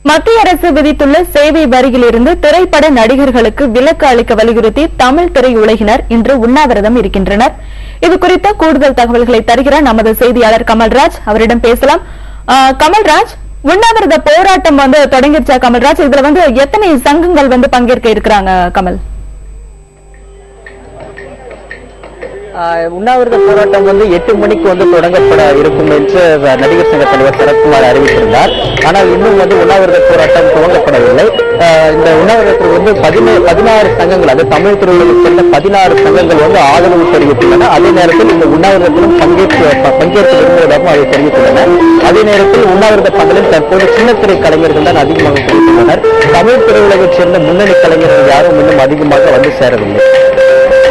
மத்திய அரசு விதித்துள்ள சேவை வரியிலிருந்து திரைப்பட நடிகர்களுக்கு விலக்கு அளிக்க வலியுறுத்தி தமிழ் திரையுலகினர் இன்று உண்ணாவிரதம் இருக்கின்றனர். இது குறித்த கூடுதல் தகவல்களை தருகிறார் நமது செய்தியாளர் கமல்ராஜ். அவரிடம் பேசலாம். கமல்ராஜ், உண்ணாவிரத போராட்டம் தொடங்கிருச்சா கமல்ராஜ்? இதுல எத்தனை சங்கங்கள் பங்கேற்க இருக்கிறாங்க கமல்? உண்ணாவிரத போராட்டம் 8 மணிக்கு தொடங்கப்பட இருக்கும் என்று நடிகர் சங்க தலைவர் சரத்குமார் அறிவித்திருந்தார். ஆனால் இன்னும் உண்ணாவிரத போராட்டம் துவங்கப்படவில்லை. இந்த உண்ணாவிரதத்தில் 16 சங்கங்கள், அது தமிழ் துறையில் சேர்ந்த 16 சங்கங்கள் ஆதரவு தெரிவித்துள்ளன. அதே நேரத்தில் இந்த உண்ணாவிரதத்திலும் பங்கேற்க விரும்புவதாகவும் அதை தெரிவித்துள்ளனர். அதே நேரத்தில் உண்ணாவிரத பந்தலில் தற்போது சின்னத்திரை கலைஞர்கள் தான் அதிகமாக குவித்துள்ளனர். தமிழ் திரையுலகைச் சேர்ந்த முன்னணி கலைஞர்கள் யாரும் இன்னும் அதிகமாக சேரவில்லை.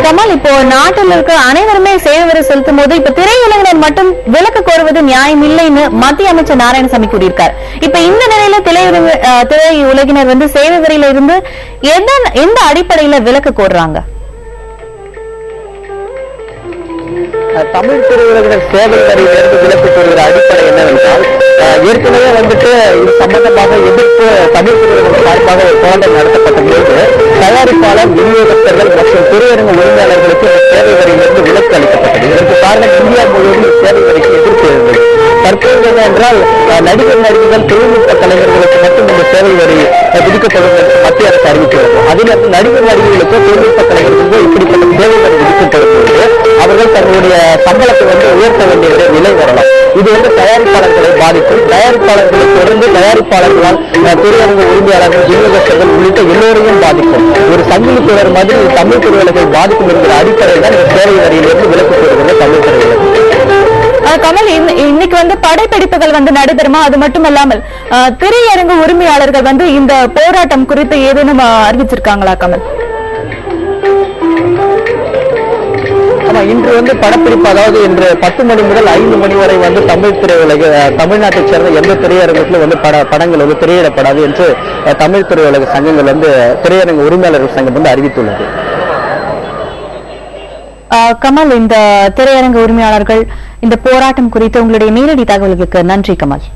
கமல், இப்போ நாட்டில் இருக்க அனைவருமே சேவை வரி செலுத்தும் போது இப்ப திரையுலகினர் மட்டும் விலக்கு கோருவது நியாயம் இல்லைன்னு மத்திய அமைச்சர் நாராயணசாமி கூறியிருக்கார். இப்ப இந்த நிலையில திரையுலகினர் சேவை வரியில இருந்து எந்த அடிப்படையில விலக்கு கோருறாங்க? தமிழ் திரையுலகினர் சேவை வரியிலிருந்து விலக்கு கோருகிற அடிப்படை என்னவென்றால், ஏற்கனவே இது சம்பந்தமாக எதிர்ப்பு தமிழ் திரையுலகம் சார்பாக ஒரு போராட்டம் நடத்தப்பட்ட போது தயாரிப்பாளர், விநியோகஸ்தர்கள் மற்றும் திரையரங்கு உரிமையாளர்களுக்கு சேவை வரியிலிருந்து விலக்கு அளிக்கப்பட்டது. இதற்கு காரணம் இந்தியா முழுவதும் சேவை வரிக்கு எதிர்ப்பு இருந்தது. தற்போது என்னவென்றால், நடிகர் நடிகைகள், தொழில்நுட்ப கலைஞர்களுக்கு மட்டும் இந்த சேவை வரி விதிக்கப்படும் என்று மத்திய அரசு அறிவித்துள்ளது. அதில் நடிகர் நடிகைகளுக்கோ தொழில்நுட்ப கலைஞர்களுக்கோ இப்படிப்பட்ட சேவை வரி விதிக்கப்படும் போது அவர்கள் தங்களுடைய சம்பளத்தை உயர்த்த வேண்டிய நிலை வரலாம். இது தயாரிப்பாளர்களை பாதிக்கும். தயாரிப்பாளர்களை தொடர்ந்து தயாரிப்பாளர்களால் திரையரங்கு உரிமையாளர்கள், விநியோகஸ்தர்கள் உள்ளிட்ட எல்லோரையும் பாதிக்கும். ஒரு சங்கிலி தொடர் மாதிரி தமிழ் திரையுலகை பாதிக்கும் என்கிற அடிப்படையில் தான் இந்த சேவை வரியிலிருந்து விலக்கு கோருகிறது தமிழ் திரையுலகம். கமல், இன்னைக்கு படைப்பிடிப்புகள் நடைபெறுமா? அது மட்டுமல்லாமல் திரையரங்கு உரிமையாளர்கள் இந்த போராட்டம் குறித்து ஏதேனும் அறிவிச்சிருக்காங்களா கமல்? இன்று படப்பிடிப்பு, அதாவது இன்று 10 மணி முதல் 5 மணி வரை தமிழ் திரையுலக தமிழ்நாட்டைச் சேர்ந்த எந்த திரையரங்கத்திலும் படங்கள் திரையிடப்படாது என்று தமிழ் திரையுலக சங்கங்கள் திரையரங்கு உரிமையாளர்கள் சங்கம் அறிவித்துள்ளது. கமல், இந்த திரையரங்கு உரிமையாளர்கள் இந்த போராட்டம் குறித்து உங்களுடைய நேரடி தகவல்களுக்கு நன்றி கமல்.